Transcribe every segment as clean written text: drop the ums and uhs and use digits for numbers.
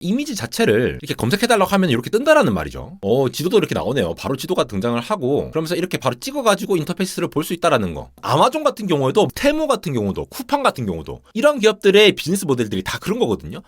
이미지 자체를 이렇게 검색해달라고 하면 이렇게 뜬다라는 말이죠. 지도도 이렇게 나오네요. 바로 지도가 등장을 하고 그러면서 이렇게 바로 찍어가지고 인터페이스를 볼 수 있다라는 거. 아마존 같은 경우에도 테무 같은 경우도 쿠팡 같은 경우도 이런 기업들의 비즈니스 모델들이 다 그런 거거든요.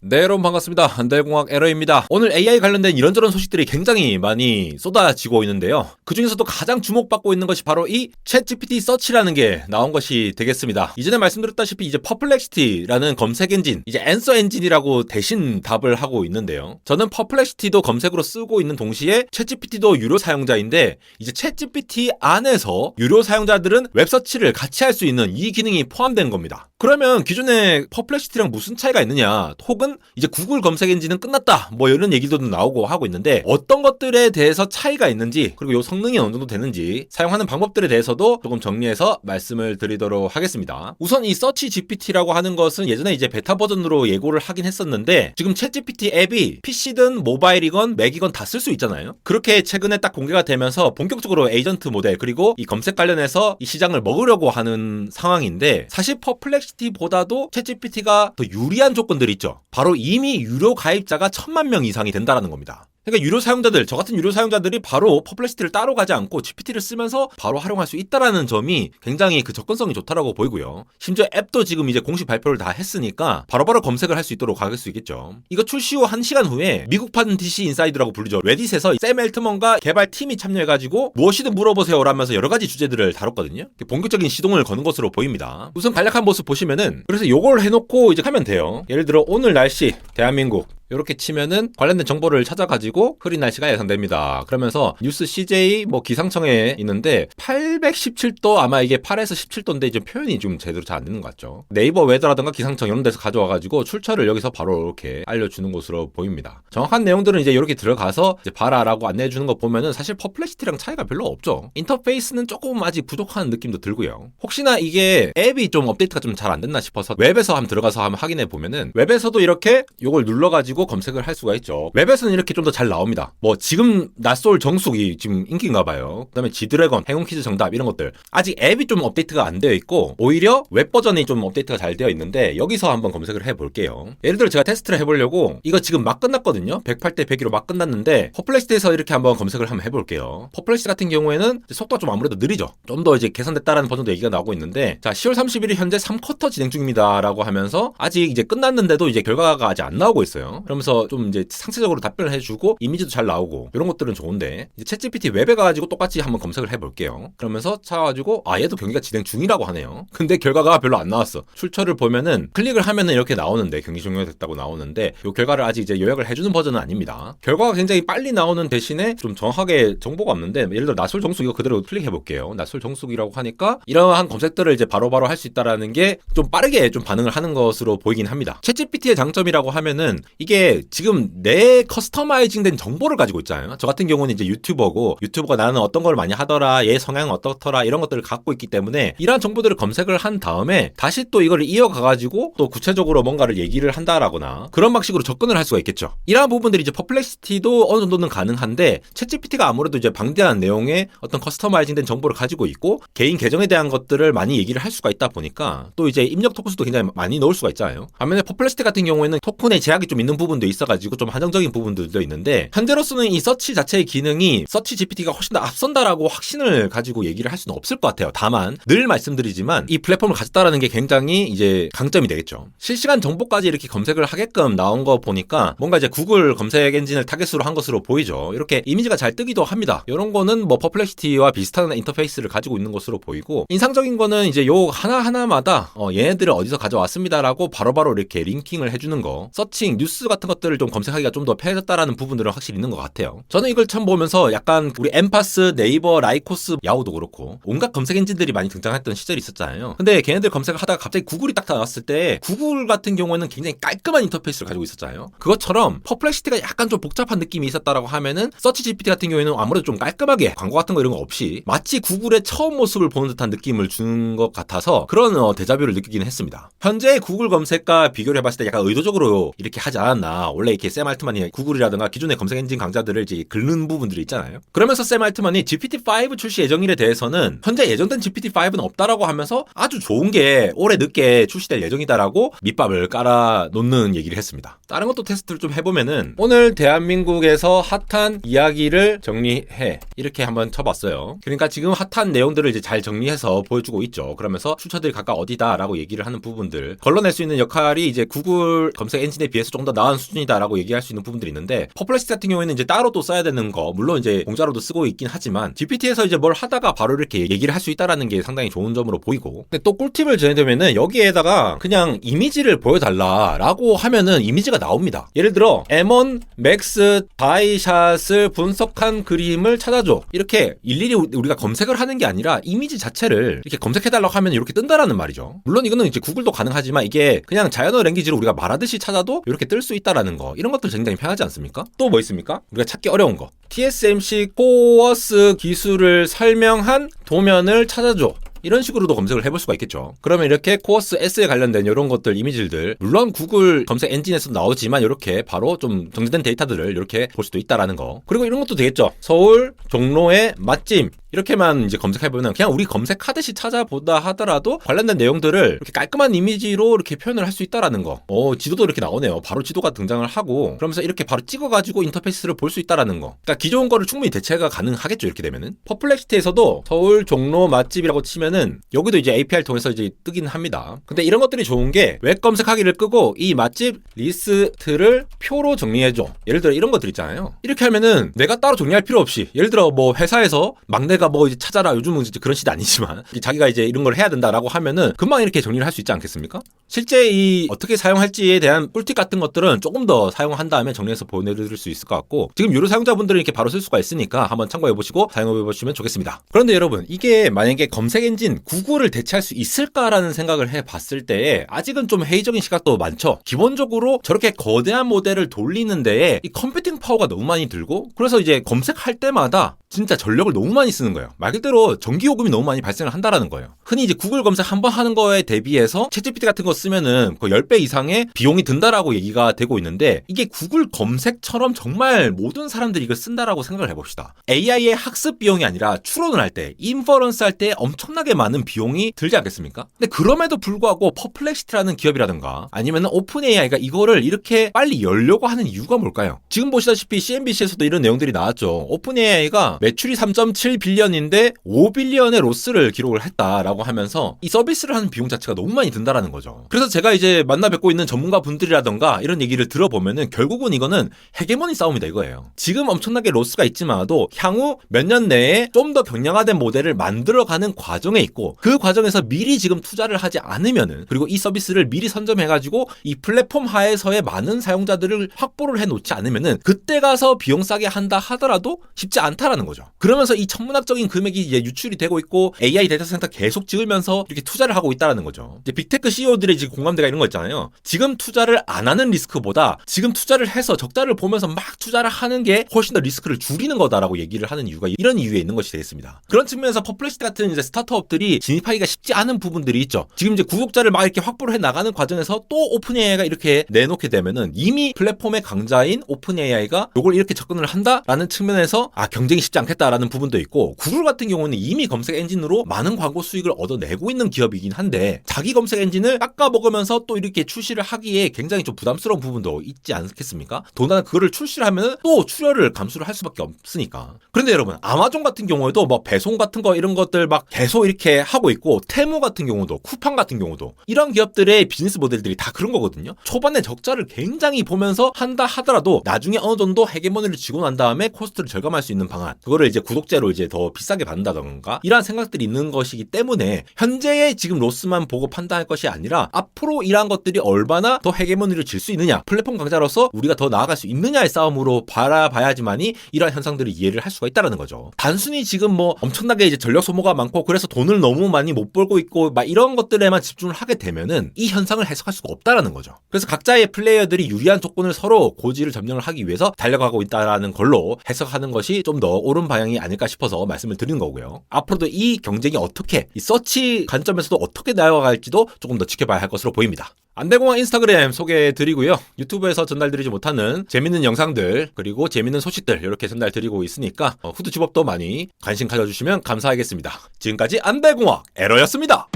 네, 여러분 반갑습니다. 한달공학 에러입니다. 오늘 AI 관련된 이런저런 소식들이 굉장히 많이 쏟아지고 있는데요. 그 중에서도 가장 주목받고 있는 것이 바로 이 챗GPT 서치라는 게 나온 것이 되겠습니다. 이전에 말씀드렸다시피 이제 퍼플렉시티라는 검색 엔진, 이제 앤서 엔진이라고 대신 답을 하고 있는데요. 저는 퍼플렉시티도 검색으로 쓰고 있는 동시에 챗GPT도 유료 사용자인데 이제 챗GPT 안에서 유료 사용자들은 웹서치를 같이 할 수 있는 이 기능이 포함된 겁니다. 그러면 기존에 퍼플렉시티랑 무슨 차이가 있느냐, 혹은 이제 구글 검색 엔진은 끝났다, 뭐 이런 얘기도 나오고 하고 있는데 어떤 것들에 대해서 차이가 있는지, 그리고 요 성능이 어느 정도 되는지, 사용하는 방법들에 대해서도 조금 정리해서 말씀을 드리도록 하겠습니다. 우선 이 서치 GPT라고 하는 것은 예전에 이제 베타 버전으로 예고를 하긴 했었는데 지금 챗 GPT 앱이 PC든 모바일이건 맥이건 다 쓸 수 있잖아요. 그렇게 최근에 딱 공개가 되면서 본격적으로 에이전트 모델 그리고 이 검색 관련해서 이 시장을 먹으려고 하는 상황인데, 사실 퍼플렉시티보다도 챗 GPT가 더 유리한 조건들이 있죠. 바로 이미 유료 가입자가 1000만 명 이상이 된다는 겁니다. 그러니까 유료 사용자들, 저 같은 유료 사용자들이 바로 퍼플렉시티를 따로 가지 않고 GPT를 쓰면서 바로 활용할 수 있다라는 점이 굉장히 그 접근성이 좋다라고 보이고요. 심지어 앱도 지금 이제 공식 발표를 다 했으니까 바로바로 검색을 할 수 있도록 할 수 있겠죠. 이거 출시 후 1시간 후에 미국판 DC 인사이드라고 불리죠. 레딧에서 샘 엘트먼과 개발팀이 참여해가지고 무엇이든 물어보세요라면서 여러 가지 주제들을 다뤘거든요. 본격적인 시동을 거는 것으로 보입니다. 우선 간략한 모습 보시면은, 그래서 요걸 해놓고 이제 하면 돼요. 예를 들어 오늘 날씨 대한민국 이렇게 치면은 관련된 정보를 찾아가지고 흐린 날씨가 예상됩니다. 그러면서 뉴스 CJ 뭐 기상청에 있는데 817도, 아마 이게 8에서 17도인데 이제 표현이 좀 제대로 잘 안 되는 것 같죠. 네이버 웨더라든가 기상청 이런 데서 가져와가지고 출처를 여기서 바로 이렇게 알려주는 것으로 보입니다. 정확한 내용들은 이제 이렇게 들어가서 이제 봐라라고 안내해주는 거 보면은 사실 퍼플렉시티랑 차이가 별로 없죠. 인터페이스는 조금 아직 부족한 느낌도 들고요. 혹시나 이게 앱이 좀 업데이트가 좀 잘 안 됐나 싶어서 웹에서 한번 들어가서 한번 확인해 보면은 웹에서도 이렇게 요걸 눌러가지고 검색을 할 수가 있죠. 웹에서는 이렇게 좀 더 잘 나옵니다. 뭐 지금 낯솔 정숙이 지금 인기인가 봐요. 그다음에 지드래곤, 행운 퀴즈 정답 이런 것들. 아직 앱이 좀 업데이트가 안 되어 있고 오히려 웹 버전이 좀 업데이트가 잘 되어 있는데 여기서 한번 검색을 해볼게요. 예를 들어 제가 테스트를 해보려고, 이거 지금 막 끝났거든요. 108대 102로 막 끝났는데 퍼플렉시티에서 이렇게 한번 검색을 한번 해볼게요. 퍼플렉시티 같은 경우에는 속도가 좀 아무래도 느리죠. 좀 더 이제 개선됐다라는 버전도 얘기가 나오고 있는데, 자 10월 31일 현재 3쿼터 진행 중입니다라고 하면서 아직 이제 끝났는데도 이제 결과가 아직 안 나오고 있어요. 그러면서 좀 이제 상세적으로 답변을 해주고 이미지도 잘 나오고 이런 것들은 좋은데, 이제 챗GPT 웹에 가가지고 똑같이 한번 검색을 해볼게요. 그러면서 찾아가지고 얘도 경기가 진행 중이라고 하네요. 근데 결과가 별로 안 나왔어. 출처를 보면은 클릭을 하면은 이렇게 나오는데 경기 종료됐다고 나오는데 이 결과를 아직 이제 요약을 해주는 버전은 아닙니다. 결과가 굉장히 빨리 나오는 대신에 좀 정확하게 정보가 없는데, 예를 들어 낯솔 정숙 이거 그대로 클릭해볼게요. 낯솔 정숙이라고 하니까 이러한 검색들을 이제 바로바로 할 수 있다라는 게 좀 빠르게 좀 반응을 하는 것으로 보이긴 합니다. 챗GPT의 장점이라고 하면은 이게 지금 내 커스터마이징된 정보를 가지고 있잖아요. 저 같은 경우는 이제 유튜버가 나는 어떤 걸 많이 하더라, 얘 성향은 어떻더라, 이런 것들을 갖고 있기 때문에 이러한 정보들을 검색을 한 다음에 다시 또 이걸 이어가가지고 또 구체적으로 뭔가를 얘기를 한다라거나 그런 방식으로 접근을 할 수가 있겠죠. 이러한 부분들이 이제 퍼플렉시티도 어느 정도는 가능한데, 챗GPT가 아무래도 이제 방대한 내용의 어떤 커스터마이징된 정보를 가지고 있고 개인 계정에 대한 것들을 많이 얘기를 할 수가 있다 보니까 또 이제 입력 토큰수도 굉장히 많이 넣을 수가 있잖아요. 반면에 퍼플렉시티 같은 경우에는 토큰의 제약이 좀 있는 부분도 있어가지고 좀 한정적인 부분들도 있는데, 현재로서는 이 서치 자체의 기능이 서치 GPT가 훨씬 더 앞선다라고 확신을 가지고 얘기를 할 수는 없을 것 같아요. 다만 늘 말씀드리지만 이 플랫폼을 가졌다라는 게 굉장히 이제 강점이 되겠죠. 실시간 정보까지 이렇게 검색을 하게끔 나온 거 보니까 뭔가 이제 구글 검색 엔진을 타겟으로 한 것으로 보이죠. 이렇게 이미지가 잘 뜨기도 합니다. 이런 거는 뭐 퍼플렉시티와 비슷한 인터페이스를 가지고 있는 것으로 보이고, 인상적인 거는 이제 요 하나하나마다 얘네들을 어디서 가져왔습니다라고 바로바로 이렇게 링킹을 해주는 거, 서칭, 뉴스 같은 것들을 좀 검색하기가 좀 더 편해졌다라는 부분들은 확실히 있는 것 같아요. 저는 이걸 처음 보면서 약간 우리 엠파스, 네이버, 라이코스, 야후도 그렇고 온갖 검색 엔진들이 많이 등장했던 시절이 있었잖아요. 근데 걔네들 검색을 하다가 갑자기 구글이 딱 나왔을 때 구글 같은 경우에는 굉장히 깔끔한 인터페이스를 가지고 있었잖아요. 그것처럼 퍼플렉시티가 약간 좀 복잡한 느낌이 있었다라고 하면은 서치 GPT 같은 경우에는 아무래도 좀 깔끔하게 광고 같은 거 이런 거 없이 마치 구글의 처음 모습을 보는 듯한 느낌을 주는 것 같아서 그런 데자뷰를 느끼기는 했습니다. 현재 구글 검색과 비교를 해봤을 때 약간 의도적으로 이렇게 하지 않았나 않았나. 원래 이렇게 샘 알트만이 구글이라든가 기존의 검색 엔진 강자들을 이제 긁는 부분들이 있잖아요. 그러면서 샘 알트만이 GPT-5 출시 예정일에 대해서는 현재 예정된 GPT-5는 없다라고 하면서 아주 좋은 게 올해 늦게 출시될 예정이다라고 밑밥을 깔아 놓는 얘기를 했습니다. 다른 것도 테스트를 좀 해보면은 오늘 대한민국에서 핫한 이야기를 정리해 이렇게 한번 쳐봤어요. 그러니까 지금 핫한 내용들을 이제 잘 정리해서 보여주고 있죠. 그러면서 출처들이 각각 어디다라고 얘기를 하는 부분들, 걸러낼 수 있는 역할이 이제 구글 검색 엔진에 비해서 좀 더 나은 수준이다라고 얘기할 수 있는 부분들이 있는데, 퍼플렉시티 같은 경우에는 이제 따로 또 써야 되는 거, 물론 이제 공짜로도 쓰고 있긴 하지만 GPT에서 이제 뭘 하다가 바로 이렇게 얘기를 할 수 있다라는 게 상당히 좋은 점으로 보이고, 근데 또 꿀팁을 전해드리면은 여기에다가 그냥 이미지를 보여달라라고 하면은 이미지가 나옵니다. 예를 들어 M1 맥스 다이샷을 분석한 그림을 찾아줘, 이렇게 일일이 우리가 검색을 하는 게 아니라 이미지 자체를 이렇게 검색해달라고 하면 이렇게 뜬다라는 말이죠. 물론 이거는 이제 구글도 가능하지만 이게 그냥 자연어 랭귀지로 우리가 말하듯이 찾아도 이렇게 뜰 수 있다라는 거, 이런 것들 굉장히 편하지 않습니까? 또 뭐 있습니까? 우리가 찾기 어려운 거, TSMC 코어스 기술을 설명한 도면을 찾아줘, 이런 식으로도 검색을 해볼 수가 있겠죠. 그러면 이렇게 코어스 S에 관련된 이런 것들, 이미지들, 물론 구글 검색 엔진에서도 나오지만 이렇게 바로 좀 정제된 데이터들을 이렇게 볼 수도 있다라는 거. 그리고 이런 것도 되겠죠. 서울 종로의 맛집, 이렇게만 이제 검색해보면 그냥 우리 검색하듯이 찾아보다 하더라도 관련된 내용들을 이렇게 깔끔한 이미지로 이렇게 표현을 할 수 있다라는 거. 지도도 이렇게 나오네요. 바로 지도가 등장을 하고, 그러면서 이렇게 바로 찍어가지고 인터페이스를 볼 수 있다라는 거. 그러니까 기존 거를 충분히 대체가 가능하겠죠, 이렇게 되면은. 퍼플렉시티에서도 서울 종로 맛집이라고 치면은 여기도 이제 API를 통해서 이제 뜨긴 합니다. 근데 이런 것들이 좋은 게 웹 검색하기를 끄고 이 맛집 리스트를 표로 정리해줘. 예를 들어 이런 것들 있잖아요. 이렇게 하면은 내가 따로 정리할 필요 없이, 예를 들어 뭐 회사에서 막내가 뭐 이제 찾아라, 요즘은 이제 그런 시대 아니지만 자기가 이제 이런 걸 해야 된다라고 하면은 금방 이렇게 정리를 할 수 있지 않겠습니까? 실제 이 어떻게 사용할지에 대한 꿀팁 같은 것들은 조금 더 사용한 다음에 정리해서 보내드릴 수 있을 것 같고, 지금 유료 사용자분들은 이렇게 바로 쓸 수가 있으니까 한번 참고해보시고 사용해보시면 좋겠습니다. 그런데 여러분, 이게 만약에 검색 엔진 구글을 대체할 수 있을까라는 생각을 해봤을 때 아직은 좀 회의적인 시각도 많죠. 기본적으로 저렇게 거대한 모델을 돌리는 데에 이 컴퓨팅 파워가 너무 많이 들고, 그래서 이제 검색할 때마다 진짜 전력을 너무 많이 쓰는 거예요. 말 그대로 전기요금이 너무 많이 발생을 한다라는 거예요. 흔히 이제 구글 검색 한번 하는 거에 대비해서 챗GPT 같은 거 쓰면은 거의 10배 이상의 비용이 든다라고 얘기가 되고 있는데, 이게 구글 검색처럼 정말 모든 사람들이 이걸 쓴다라고 생각을 해봅시다. AI의 학습 비용이 아니라 추론을 할 때, 인퍼런스 할 때 엄청나게 많은 비용이 들지 않겠습니까? 근데 그럼에도 불구하고 퍼플렉시티라는 기업이라든가 아니면 오픈 AI가 이거를 이렇게 빨리 열려고 하는 이유가 뭘까요? 지금 보시다시피 CNBC에서도 이런 내용들이 나왔죠. 오픈 AI가 매출이 3.7빌리언인데 5빌리언의 로스를 기록을 했다라고 하면서 이 서비스를 하는 비용 자체가 너무 많이 든다라는 거죠. 그래서 제가 이제 만나 뵙고 있는 전문가 분들이라던가 이런 얘기를 들어보면은 결국은 이거는 헤게모니 싸움이다 이거예요. 지금 엄청나게 로스가 있지만도 향후 몇 년 내에 좀 더 경량화된 모델을 만들어가는 과정에 있고, 그 과정에서 미리 지금 투자를 하지 않으면은, 그리고 이 서비스를 미리 선점해가지고 이 플랫폼 하에서의 많은 사용자들을 확보를 해놓지 않으면은 그때 가서 비용 싸게 한다 하더라도 쉽지 않다라는 거죠. 그러면서 이 천문학적인 금액이 이제 유출이 되고 있고 AI 데이터 센터 계속 지으면서 이렇게 투자를 하고 있다라는 거죠. 이제 빅테크 CEO들의 지금 공감대가 이런 거 있잖아요. 지금 투자를 안 하는 리스크보다 지금 투자를 해서 적자를 보면서 막 투자를 하는 게 훨씬 더 리스크를 줄이는 거다라고 얘기를 하는 이유가 이런 이유에 있는 것이 되겠습니다. 그런 측면에서 퍼플렉시티 같은 이제 스타트업들이 진입하기가 쉽지 않은 부분들이 있죠. 지금 이제 구독자를 막 이렇게 확보를 해 나가는 과정에서 또 오픈 AI가 이렇게 내놓게 되면은 이미 플랫폼의 강자인 오픈 AI가 이걸 이렇게 접근을 한다라는 측면에서 경쟁이 쉽지 않겠다라는 부분도 있고, 구글 같은 경우는 이미 검색 엔진으로 많은 광고 수익을 얻어내고 있는 기업이긴 한데 자기 검색 엔진을 깎아먹으면서 또 이렇게 출시를 하기에 굉장히 좀 부담스러운 부분도 있지 않겠습니까? 더나 그거를 출시를 하면 또 출혈을 감수를 할 수밖에 없으니까. 그런데 여러분, 아마존 같은 경우에도 뭐 배송 같은 거 이런 것들 막 계속 이렇게 하고 있고, 테무 같은 경우도, 쿠팡 같은 경우도 이런 기업들의 비즈니스 모델들이 다 그런 거거든요. 초반에 적자를 굉장히 보면서 한다 하더라도 나중에 어느 정도 헤게모니를 쥐고 난 다음에 코스트를 절감할 수 있는 방안, 그거를 이제 구독제로 이제 더 비싸게 받는다던가 이러한 생각들이 있는 것이기 때문에 현재의 지금 로스만 보고 판단할 것이 아니라 앞으로 이러한 것들이 얼마나 더 헤게모니를 질 수 있느냐, 플랫폼 강자로서 우리가 더 나아갈 수 있느냐의 싸움으로 바라봐야지만이 이러한 현상들을 이해를 할 수가 있다는 거죠. 단순히 지금 뭐 엄청나게 이제 전력 소모가 많고 그래서 돈을 너무 많이 못 벌고 있고 막 이런 것들에만 집중을 하게 되면은 이 현상을 해석할 수가 없다라는 거죠. 그래서 각자의 플레이어들이 유리한 조건을 서로 고지를 점령을 하기 위해서 달려가고 있다라는 걸로 해석하는 것이 좀 더 옳은 방향이 아닐까 싶어서 말씀을 드리는 거고요. 앞으로도 이 경쟁이 어떻게, 이 서치 관점에서도 어떻게 나아갈지도 조금 더 지켜봐야 할 것으로 보입니다. 안대공학 인스타그램 소개해드리고요. 유튜브에서 전달드리지 못하는 재밌는 영상들 그리고 재밌는 소식들 이렇게 전달드리고 있으니까 후드 집업도 많이 관심 가져주시면 감사하겠습니다. 지금까지 안대공학 에러였습니다.